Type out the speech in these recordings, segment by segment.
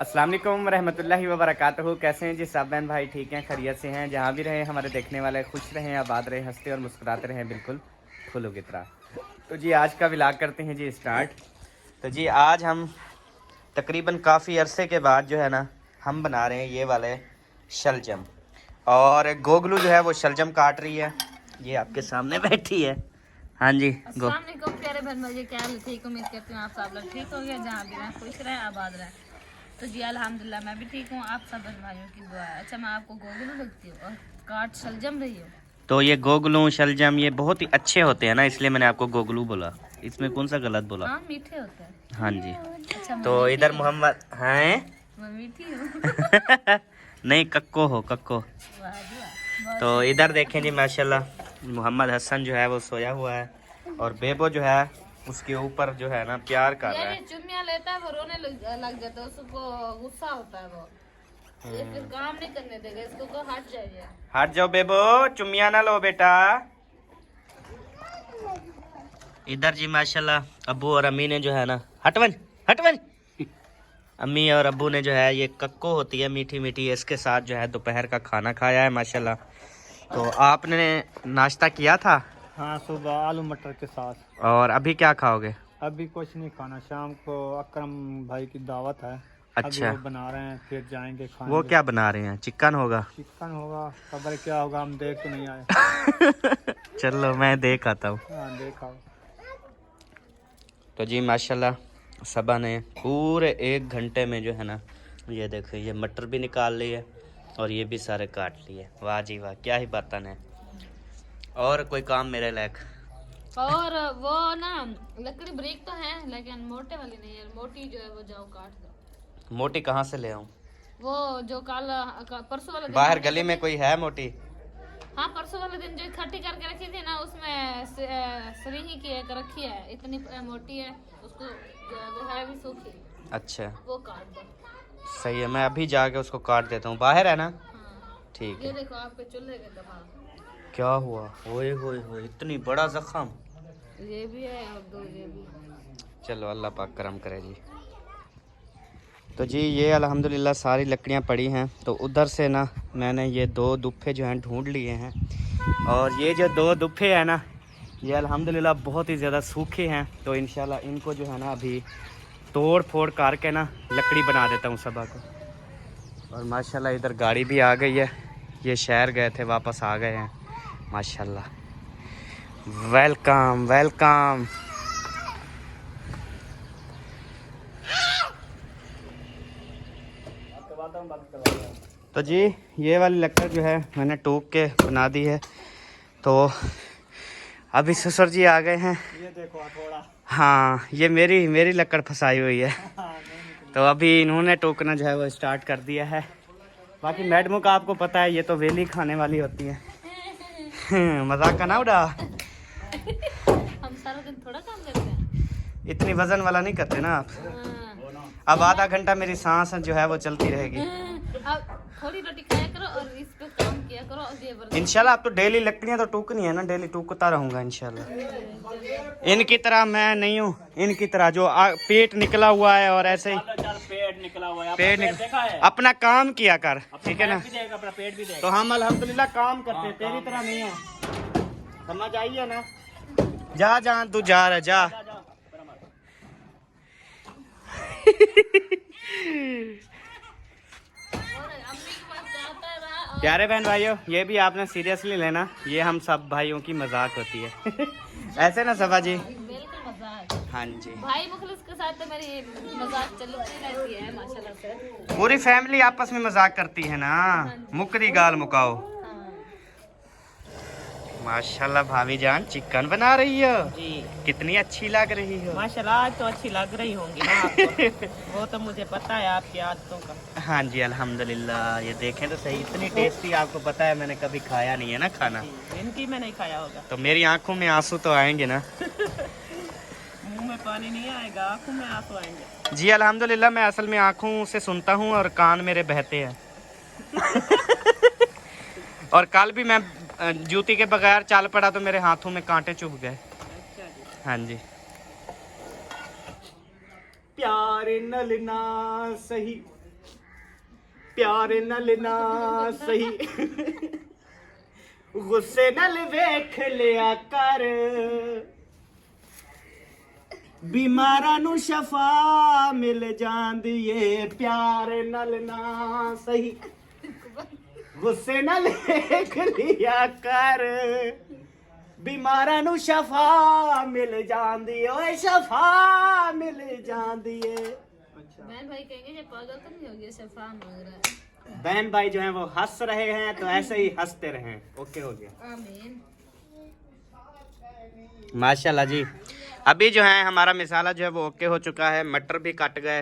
अस्सलाम वालेकुम रहमतुल्लाहि व बरकातहू। कैसे हैं जी सब बहन भाई? ठीक हैं, खैरियत से हैं? जहाँ भी रहें हमारे देखने वाले खुश रहें, आबाद रहें, हंसते और मुस्कुराते रहें, बिल्कुल फूलों की तरह। तो जी आज का व्लॉग करते हैं जी स्टार्ट। तो जी आज हम तकरीबन काफ़ी अरसे के बाद जो है ना हम बना रहे हैं ये वाले शलजम। और गोगलू जो है वो शलजम काट रही है, ये आपके सामने बैठी है। हाँ जी अस्सलाम वालेकुम प्यारे बहन भाई, क्या हाल है? ठीक, उम्मीद करती हूँ आप सब लोग ठीक हो गए, जहाँ भी रहें खुश रहें, आबाद रहें। तो जी अल्हम्दुलिल्लाह मैं भी ठीक हूँ, आप सब बहन भाइयों की दुआ है। अच्छा, मैं आपको गोगलू लगती हूँ और काट शलजम रही हूँ। तो ये गोगलू शलजम ये बहुत ही अच्छे होते हैं ना, इसलिए मैंने आपको गोगलू बोला। इसमें कौन सा गलत बोला? हाँ, मीठे होते हैं। हाँ जी। अच्छा, मैं तो मीठी इधर हूँ। मोहम्मद हैं। मैं मीठी हूँ। नहीं, कक्को हो कक्को। वाह जी वाह, बहुत तो सही। इधर देखें जी माशाल्लाह मोहम्मद हसन जो है वो सोया हुआ है और बेबो जो है उसके ऊपर जो है ना प्यार कर रहा ये है। चुम्मियाँ लेता है वो रोने लग जाता है, उसको गुस्सा होता है वो। ये फिर काम नहीं करने देगा इसको, को हट जाइए। हट जाओ बेबो, चुम्मिया ना लो बेटा। इधर जी माशाल्लाह अब्बू और अम्मी ने जो है ना हटवन हटवन अम्मी और अब्बू ने जो है ये कक्को होती है मीठी मीठी, इसके साथ जो है दोपहर का खाना खाया है माशाल्लाह। तो आपने नाश्ता किया था? हाँ, सुबह आलू मटर के साथ। और अभी क्या खाओगे? अभी कुछ नहीं खाना, शाम को अकरम भाई की दावत है। अभी अच्छा, वो बना रहे हैं, फिर जाएंगे वो खाएंगे। क्या बना रहे हैं? चिकन होगा। चिकन होगा, खबर क्या होगा, हम देख तो नहीं आए। चलो मैं देख आता हूँ। हाँ, देखा। तो जी माशाल्लाह सबा ने पूरे 1 घंटे में जो है ना ये देखो ये मटर भी निकाल ली है और ये भी सारे काट लिए। वाह जी वाह, क्या ही बातन है। और कोई काम मेरे लायक? और वो ना लकड़ी ब्रेक तो है लेकिन मोटे वाली नहीं है, मोटी जो है वो जाओ काट दो। मोटी कहाँ से ले आऊँ? वो जो परसों वाला दिन बाहर हमने गली में कोई है मोटी? हाँ, परसों वाले दिन जो इकट्ठी करके रखी थी ना, उसमें सरीही की एक रखी है, इतनी मोटी है, उसको जो है वो है भी सूखी। अच्छा वो काट दो। सही है, मैं अभी जाके उसको काट देता हूँ। बाहर है ना? हाँ, ठीक ये है। देखो आपके चूल्हे के दबाव। क्या हुआ? ओए होए होए, इतनी बड़ा जख्म। ये भी है और दो ये भी। चलो अल्लाह पाक करम करे जी। तो जी ये अल्हम्दुलिल्लाह सारी लकड़ियाँ पड़ी हैं। तो उधर से ना मैंने ये 2 दुप्फे जो हैं ढूंढ लिए हैं और ये जो 2 दुप्फे हैं ना ये अल्हम्दुलिल्लाह बहुत ही ज़्यादा सूखे हैं। तो इंशाल्लाह इनको जो है ना अभी तोड़ फोड़ करके ना लकड़ी बना देता हूँ सबा को। और माशाल्लाह इधर गाड़ी भी आ गई है, ये शहर गए थे वापस आ गए हैं माशाल्लाह। Welcome welcome. तो जी ये वाली लकड़ जो है मैंने टूक के बना दी है। तो अभी ससुर जी आ गए हैं। ये देखो थोड़ा। हाँ, ये मेरी लकड़ फंसाई हुई है। तो अभी इन्होंने टोकना जो है वो स्टार्ट कर दिया है। बाकी मैडमों का आपको पता है ये तो वेली खाने वाली होती है। मजाक का ना उड़ा। हम सारा दिन थोड़ा काम करते हैं। इतनी वजन वाला नहीं करते ना आप। हाँ। अब आधा घंटा मेरी सांस जो है वो चलती रहेगी। अब थोड़ी रोटी खाया करो और इस पे काम किया करो, और ये बर्तन। इंशाल्लाह अब तो डेली लकड़ियाँ तो टूकनी है ना, डेली टूकता रहूँगा इंशाल्लाह। इनकी तरह मैं नहीं हूँ, इनकी तरह जो पेट निकला हुआ है और ऐसे ही पेट निकला हुआ है, पेट देखा है? अपना काम किया कर, ठीक है ना? अपना पेट भी देगा। तो हम अल्हम्दुलिल्लाह काम करते हैं, तेरी तरह नहीं है, समझ आई है ना? जा जहाँ तू जा रहा जा। और अम्मी के पास जाता रहा और प्यारे बहन भाइयों, ये भी आपने सीरियसली लेना, ये हम सब भाइयों की मजाक होती है। ऐसे ना सबा जी? बिल्कुल मजाक। हाँ जी, भाई मुखलिस के साथ तो मेरी मजाक चलती रहती है माशाल्लाह से। पूरी फैमिली आपस में मजाक करती है ना। मुकरी गाल मुकाओ। हाँ माशाल्लाह भाभी जान चिकन बना रही हो जी कितनी अच्छी लग रही हो। माशाल्लाह, आज तो अच्छी लग रही होंगी ना आपको। वो तो मुझे पता है आपकी आदतों का। हाँ जी अल्हम्दुलिल्लाह, ये देखें तो सही, इतनी टेस्टी आपको पता है मैंने कभी खाया नहीं है ना खाना। इनकी में नहीं खाया होगा। तो मेरी आंखों में आंसू तो आएंगे ना। मुंह में पानी नहीं आएगा, आंखों में आंसू आएंगे। जी अल्हम्दुलिल्लाह, मैं असल में आंखों से सुनता हूँ और कान मेरे बहते हैं। और कल भी मैं जूती के बगैर चल पड़ा तो मेरे हाथों में कांटे चुभ गए। अच्छा जी। हाँ जी। प्यार नलना सही प्यार नाल ना सही गुस्से नाल वेख लिया कर बीमारां नू शफा मिल जांदी ए प्यार नाल ना सही गुस्से नाल वेख लिया कर बीमारां नू शफा मिल जांदी ओए शफा मिल जांदी ए। बहन भाई कहेंगे ये पागल तो नहीं हो गया, शफा मांग रहा है। बहन भाई जो हैं वो हंस रहे हैं तो ऐसे ही हंसते रहें। ओके हो गया, आमीन। माशाल्लाह जी। अभी जो है हमारा मिसाला जो है वो ओके हो चुका है। मटर भी कट गए,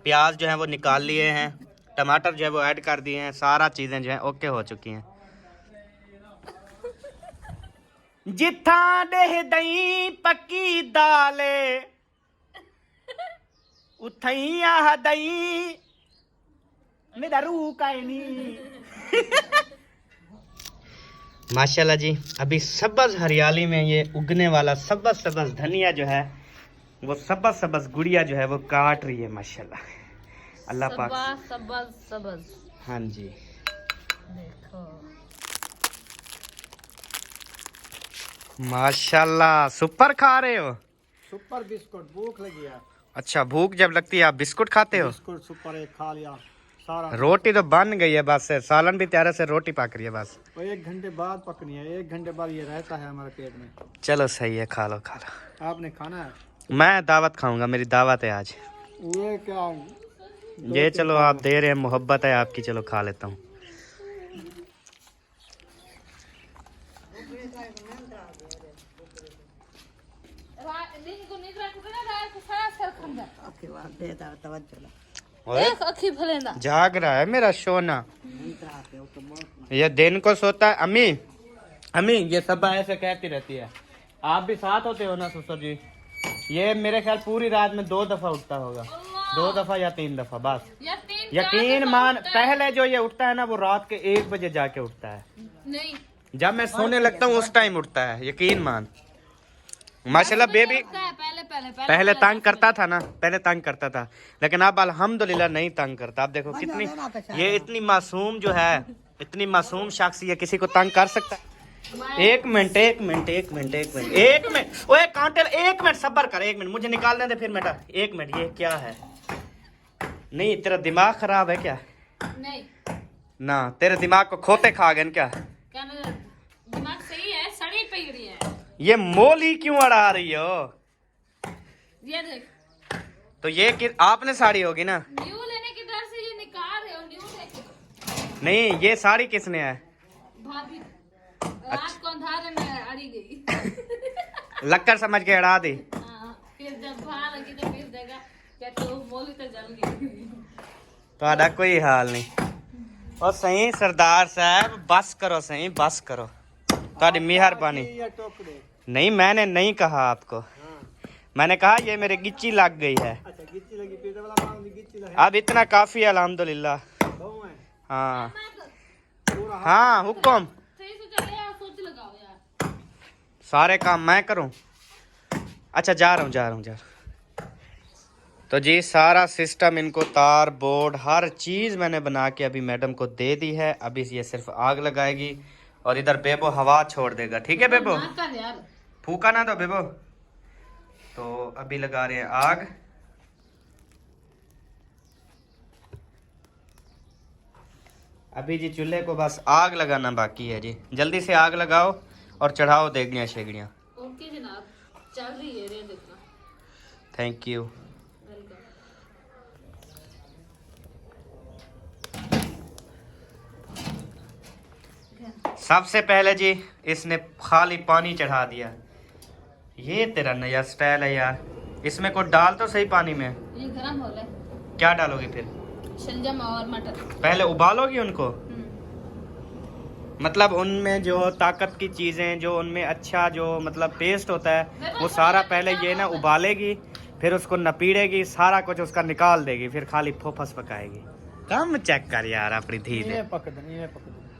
प्याज जो है वो निकाल लिए हैं, टमाटर जो है वो ऐड कर दिए हैं, सारा चीज़ें जो है ओके हो चुकी हैं। जिथा देह दही पक्की दाले उथई आह दही मेरा रूह काहे नी। माशाल्लाह जी। अभी सब्ज हरियाली में ये उगने वाला सब्ज सब्ज धनिया जो है वो सब्ज सब्ज गुड़िया जो है वो काट रही है माशाल्लाह। अल्लाह पाक सबज सबज। हाँ जी। देखो माशाल्लाह सुपर खा रहे हो। सुपर बिस्कुट, भूख लगी है। अच्छा भूख जब लगती है आप बिस्कुट खाते हो। बिस्कुट सुपर एक खा लिया सारा। रोटी तो बन गई है बस, सालन भी तैयार से रोटी पक रही है बस। वो 1 घंटे बाद पकनी है, 1 घंटे बाद ये रहता है हमारे पेट में। चलो सही है, खा लो खा लो। आपने खाना है? मैं दावत खाऊंगा, मेरी दावत है आज। ये क्या? ये चलो आप दे रहे हैं, मोहब्बत है आपकी, चलो खा लेता हूँ। एक अखी फलेंदा जाग रहा है मेरा सोना। ये दिन को सोता है। अम्मी अम्मी ये सब ऐसे कहती रहती है। आप भी साथ होते हो ना ससुर जी? ये मेरे ख्याल पूरी रात में 2 दफा उठता होगा, 2 दफा या 3 दफा बस। यकीन मान, पहले जो ये उठता है ना वो रात के 1 बजे जाके उठता है। नहीं, जब मैं सोने लगता हूँ उस टाइम उठता है, यकीन मान। माशाल्लाह बेबी पहले तंग करता था ना, पहले तंग करता था, लेकिन अब अल्हम्दुलिल्लाह नहीं तंग करता। अब देखो कितनी ये इतनी मासूम जो है, इतनी मासूम शख्स ये किसी को तंग कर सकता है। 1 minute 1 minute 1 minute 1 minute 1 minute ओए कांटेल 1 मिनट सब्र कर, 1 मिनट मुझे निकालने दे फिर बेटा। 1 मिनट ये क्या है? नहीं तेरा दिमाग खराब है क्या? नहीं ना तेरे दिमाग को खोते खा गए क्या? क्या मेरा दिमाग सही है? सड़ी पड़ी है। ये मोली क्यों अड़ा रही हो? ये देख, तो ये कि आपने साड़ी होगी ना? न्यू लेने की डर से ये निकाल रहे हो। न्यू लेके नहीं ये साड़ी किसने है? भाभी रात को अंधारे में अड़ी गई। लक्कर समझ के अड़ा दी। हाँ, फिर जब बाहर लगी तो फिर देखा क्या तो मोली तो जल गई। तो कोई हाल नहीं। और सही सरदार साहब बस करो, सही बस करो, ਤੁਹਾਡੀ मेहरबानी। नहीं मैंने नहीं कहा आपको, मैंने कहा ये मेरे गिच्ची लग गई है। अच्छा गिच्ची लगी, पेट वाला मांग दी, गिच्ची लगी। अब इतना काफी है अल्हम्दुलिल्लाह। हाँ हाँ हुक्म, सही से चले यार, सोच लगाओ यार। सारे काम मैं करूं? अच्छा जा रहा हूँ। तो जी सारा सिस्टम इनको तार बोर्ड हर चीज़ मैंने बना के अभी मैडम को दे दी है। अभी ये सिर्फ आग लगाएगी और इधर बेबो हवा छोड़ देगा। ठीक है बेबो? यार फूका ना तो बेबो। तो अभी लगा रहे हैं आग। अभी जी चूल्हे को बस आग लगाना बाकी है जी। जल्दी से आग लगाओ और चढ़ाओ देगड़ियाँ शेगड़ियाँ। ओके जनाब, चल रही है रे देखना। Thank you. वेलकम। सबसे पहले जी इसने खाली पानी चढ़ा दिया। ये तेरा नया स्टाइल है यार। इसमें को डाल तो सही पानी में। ये गरम हो रहा है। क्या डालोगी फिर? शलजम और मटर। पहले उबालोगी उनको? मतलब उनमें जो ताकत की चीज़ें, जो उनमें अच्छा जो मतलब टेस्ट होता है वो सारा पहले ये ना उबालेगी, फिर उसको नपीड़ेगी, सारा कुछ उसका निकाल देगी, फिर खाली फोफस पकाएगी। कम चेक कर यार अपनी धीरे।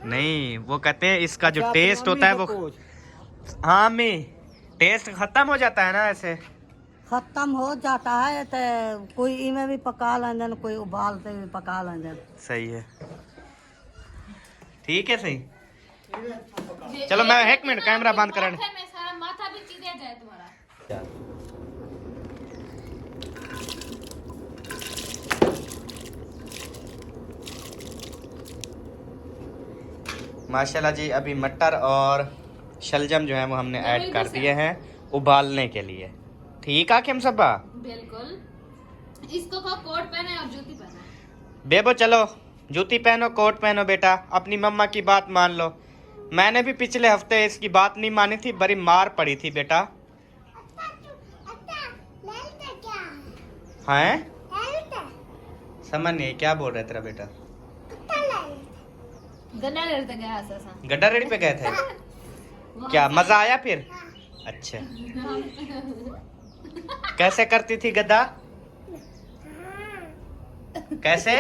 नहीं वो कहते हैं इसका जो टेस्ट होता है वो। हाँ अम्मी टेस्ट खत्म हो जाता है ना ऐसे। खत्म हो जाता है तो कोई इमें भी पका लेंगे कोई उबालते भी पका लेंगे। सही है, ठीक है, सही। चलो मैं 1 मिनट कैमरा बंद करें। माथे में सारा माथा भी चिढ़ जाए तुम्हारा। माशाल्लाह जी, अभी मटर और शलजम जो है वो हमने ऐड कर दिए हैं उबालने के लिए। ठीक है हम सब बिल्कुल। इसको कहो कोट पहने और जूती पहने। बेबो चलो जूती पहनो, कोट पहनो बेटा, अपनी मम्मा की बात मान लो। मैंने भी पिछले हफ्ते इसकी बात नहीं मानी थी, बड़ी मार पड़ी थी बेटा। हैं? समझ नहीं क्या बोल रहा है तेरा बेटा। गन्ना लेते गया ऐसा। गड्ढा रेडी पे गए थे क्या? मजा आया फिर? अच्छा, कैसे करती थी गद्दा? कैसे?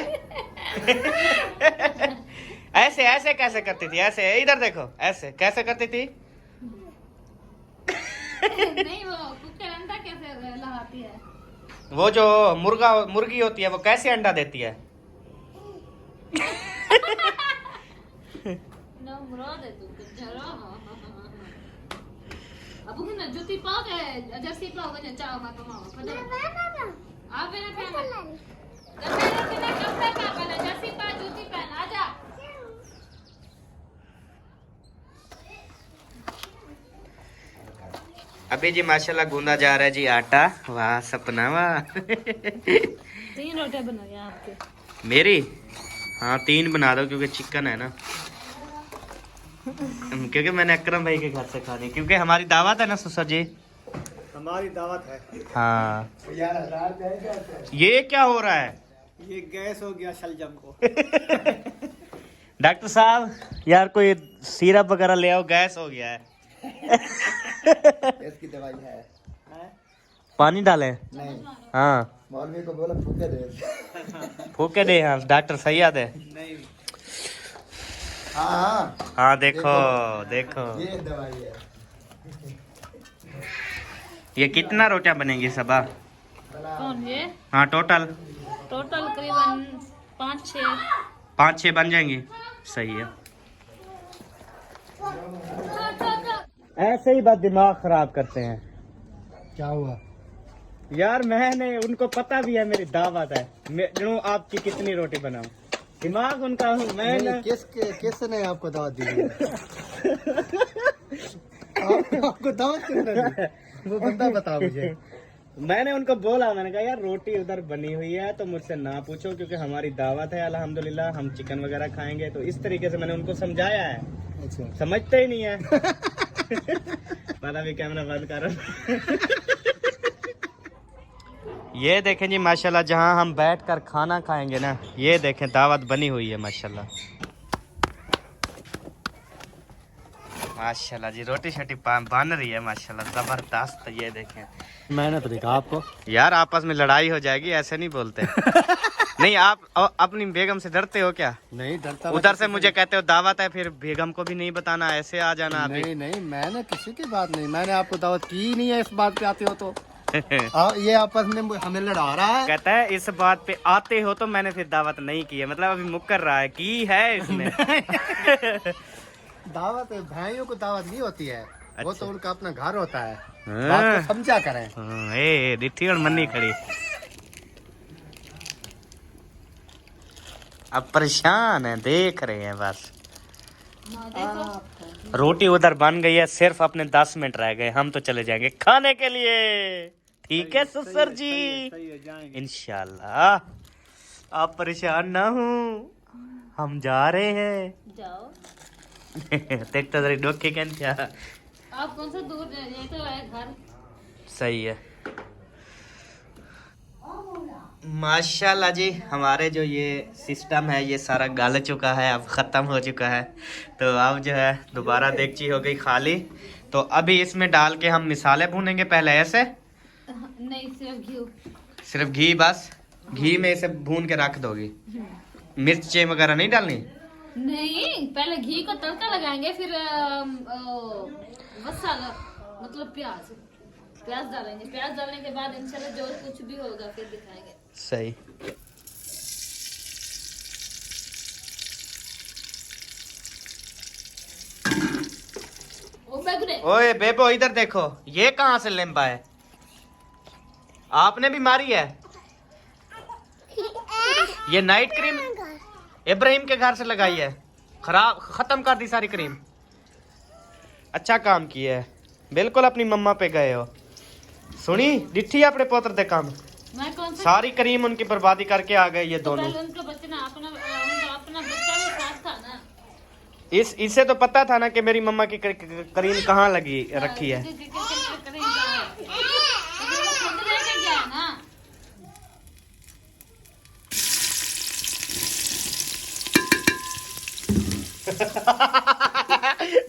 ऐसे ऐसे कैसे करती थी? ऐसे, इधर देखो, ऐसे कैसे करती थी? नहीं, वो कुकर अंडा कैसे लगाती है? वो जो मुर्गी होती है वो कैसे अंडा देती है? ना मुराद है तू जरा। अब उन्हें जूती पाओ के जर्सी पाओ के चाओ मत माओ पता। आप बिना पहन कपड़े कपड़े का पहले जर्सी पा जूती पहन आजा। अभी जी माशाल्लाह गूंदा जा रहा है जी आटा। वाह सपना वाह। 3 रोटियां बना रही आपके। मेरी? हाँ 3 बना दो क्योंकि चिकन है ना। क्योंकि मैंने अकरम भाई के घर से खानी, क्योंकि हमारी दावत है ना ससुर जी। हमारी दावत है। हाँ। यार ये क्या हो रहा है? ये गैस हो गया शलजम को। डॉक्टर साहब यार कोई सिरप वगैरह ले आओ, गैस हो गया है। इसकी दवाई है। पानी डालें? नहीं, हाँ मौलवी को बोला फूके दे। फूके दे। हाँ डॉक्टर सही याद है। नहीं। हाँ हाँ देखो देखो, ये दवाई है। ये कितना रोटियां बनेंगी सबा? कौन ये? हाँ टोटल करीबन 5-6। 5-6 बन जाएंगी। सही है। ऐसे ही बात दिमाग खराब करते हैं। क्या हुआ? यार मैंने उनको पता भी है मेरी दावत है, मैं आपकी कितनी रोटी बनाऊं, दिमाग उनका मैंने। किसने आपको दावत दी है? आपको दावत किसने दी? वो बंदा बता मुझे। मैंने उनको बोला, मैंने कहा यार रोटी उधर बनी हुई है तो मुझसे ना पूछो क्योंकि हमारी दावत है अल्हम्दुलिल्लाह, हम चिकन वगैरह खाएंगे। तो इस तरीके से मैंने उनको समझाया है। अच्छा। समझते ही नहीं है। पता भी कैमरा बंद करो। ये देखें जी माशाल्लाह, जहां हम बैठकर खाना खाएंगे ना, ये देखें दावत बनी हुई है माशाल्लाह। माशाल्लाह जी रोटी शोटी बन रही है माशाल्लाह जबरदस्त। ये देखें, मैंने तो देखा आपको। यार आपस में लड़ाई हो जाएगी, ऐसे नहीं बोलते। नहीं आप अपनी बेगम से डरते हो क्या? नहीं डरता। उधर से मुझे कहते हो दावत है, फिर बेगम को भी नहीं बताना, ऐसे आ जाना अभी। नहीं नहीं, मैंने किसी की बात नहीं, मैंने आपको दावत की नहीं है। इस बात पे आते हो तो ये आपस में हमें लड़ा रहा है। कहता है इस बात पे आते हो तो मैंने फिर दावत नहीं की है, मतलब अभी मुक्कर रहा है की है इसने। दावत भाइयों को दावत नहीं होती है। वो अच्छा। तो उनका अपना घर होता है। हाँ। बात को समझा करें। ए रिट्ठी और मन्नी खड़ी। अब परेशान है, देख रहे हैं बस। रोटी उधर बन गई है, सिर्फ अपने 10 मिनट रह गए, हम तो चले जाएंगे खाने के लिए। ठीक है ससुर जी, इंशाल्लाह। आप परेशान ना हो, हम जा रहे हैं। जाओ। देखता जरा डोके क्या। आप कौन सा दूर ये तो है घर। सही है। माशाल्लाह जी, हमारे जो ये सिस्टम है ये सारा गल चुका है, अब ख़त्म हो चुका है। तो अब जो है दोबारा देगची हो गई खाली। तो अभी इसमें डाल के हम मिसाले भूनेंगे पहले ऐसे। नहीं सिर्फ घी। सिर्फ घी बस? घी में इसे भून के रख दोगी? मिर्चें वगैरह नहीं डालनी? नहीं, पहले घी को तड़का लगाएंगे, फिर मसाला मतलब प्याज। प्याज डालेंगे, प्याज डालने के बाद इंशाल्लाह जो कुछ भी होगा फिर दिखाएंगे। सही। ओ बैगुने ओए बेबो इधर देखो, ये कहाँ से लेम्बा है? आपने भी मारी है? ये नाइट क्रीम इब्राहिम के घर से लगाई है, खराब खत्म कर दी सारी क्रीम। अच्छा काम किया है, बिल्कुल अपनी मम्मा पे गए हो। सुनी डिठी अपने पोत्र दे काम, मैं कौन सा सारी क्रीम उनकी बर्बादी करके आ गए ये दोनों। पहले उनका बच्चा ना अपना बच्चा भी साथ था ना। इसे तो पता था ना कि मेरी मम्मा की क्रीम कहाँ लगी रखी है।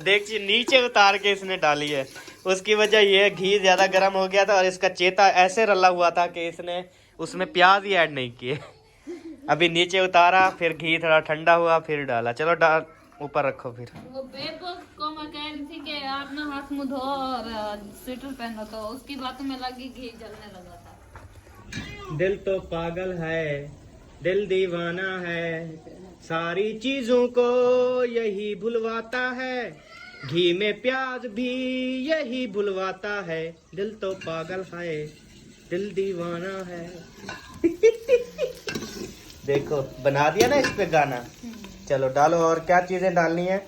देखिए नीचे उतार के इसने डाली है, उसकी वजह ये घी ज्यादा गर्म हो गया था और इसका चेता ऐसे रला हुआ था कि इसने उसमें प्याज ही ऐड नहीं किए। अभी नीचे उतारा, फिर घी थोड़ा ठंडा हुआ, फिर डाला। चलो डाल ऊपर रखो। फिर वो बेबो को मैं कह रही थी कि आप ना हाथ मुंह धो और स्वेटर पहनो, तो उसकी बातों में लगी घी जलने लगा था। दिल तो पागल है, दिल दीवाना है, सारी चीजों को यही भुलवाता है, घी में प्याज भी यही भुलवाता है, दिल तो पागल है, दिल दीवाना है। देखो बना दिया ना इस पे गाना। चलो डालो, और क्या चीजें डालनी है?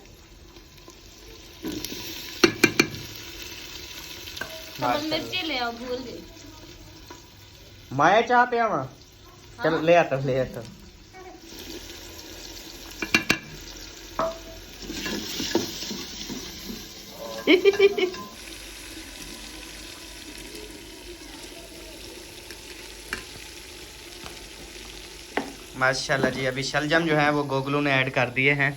मिर्ची ले आओ, भूल गई। माया चाहते हैं वहाँ। चलो ले आता ले आता। माशाल्लाह जी, अभी शलजम जो है वो गोगलू ने ऐड कर दिए हैं।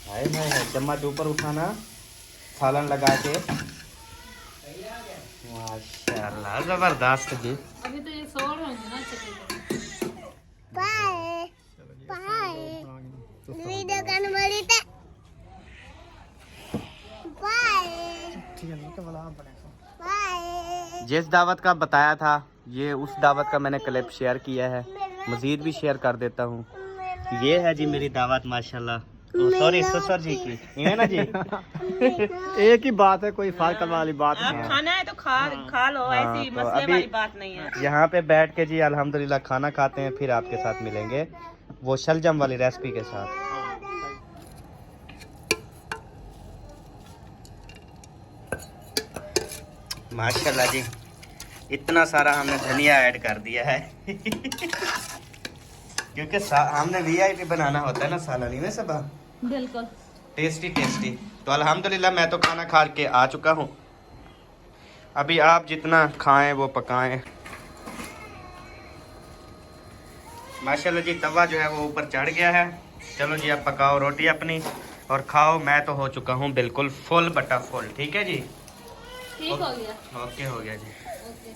हाय हाय, चम्मच ऊपर उठाना सालन लगा के। माशाल्लाह जबरदस्त जी। अभी तो ये सोर होंगे ना चक्कर। जिस दावत का बताया था ये उस दावत का मैंने क्लिप शेयर किया है, मजीद भी शेयर कर देता हूँ। ये है जी मेरी दावत माशाल्लाह। सॉरी ससुर जी की, ये ना जी। एक ही बात है, कोई फर्क वाली बात आप नहीं। खाना है तो खा लो, ऐसी तो मसले अभी वाली बात नहीं है। यहाँ पे बैठ के जी अल्हम्दुलिल्लाह खाना खाते हैं, फिर आपके साथ मिलेंगे वो शलजम वाली रेसिपी के साथ। माशाल्लाह जी, इतना सारा हमने धनिया ऐड कर दिया है। क्योंकि हमने वीआईपी बनाना होता है ना सालानी में सब, बिल्कुल टेस्टी टेस्टी। तो अल्हम्दुलिल्लाह मैं तो खाना खा के आ चुका हूँ। अभी आप जितना खाएं वो पकाएं। माशाल्लाह जी, तवा जो है वो ऊपर चढ़ गया है। चलो जी अब पकाओ रोटी अपनी और खाओ। मैं तो हो चुका हूँ बिल्कुल फुल बटा फुल। ठीक है जी, ठीक हो गया। ओके हो गया जी। ओके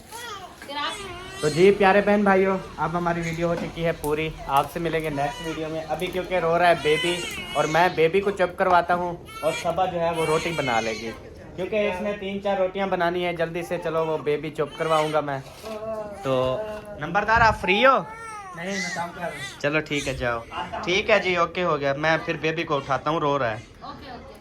फिर आप तो जी प्यारे बहन भाइयों, अब हमारी वीडियो हो चुकी है पूरी। आपसे मिलेंगे नेक्स्ट वीडियो में। अभी क्योंकि रो रहा है बेबी और मैं बेबी को चुप करवाता हूँ और सबा जो है वो रोटी बना लेगी, क्योंकि इसने 3-4 रोटियाँ बनानी है जल्दी से। चलो वो बेबी चुप करवाऊँगा मैं। तो नंबरदार आप फ्री हो? नहीं, मैं काम कर रहा हूँ। चलो ठीक है, जाओ। ठीक है जी, ओके हो गया। मैं फिर बेबी को उठाता हूँ, रो रहा है। Okay okay.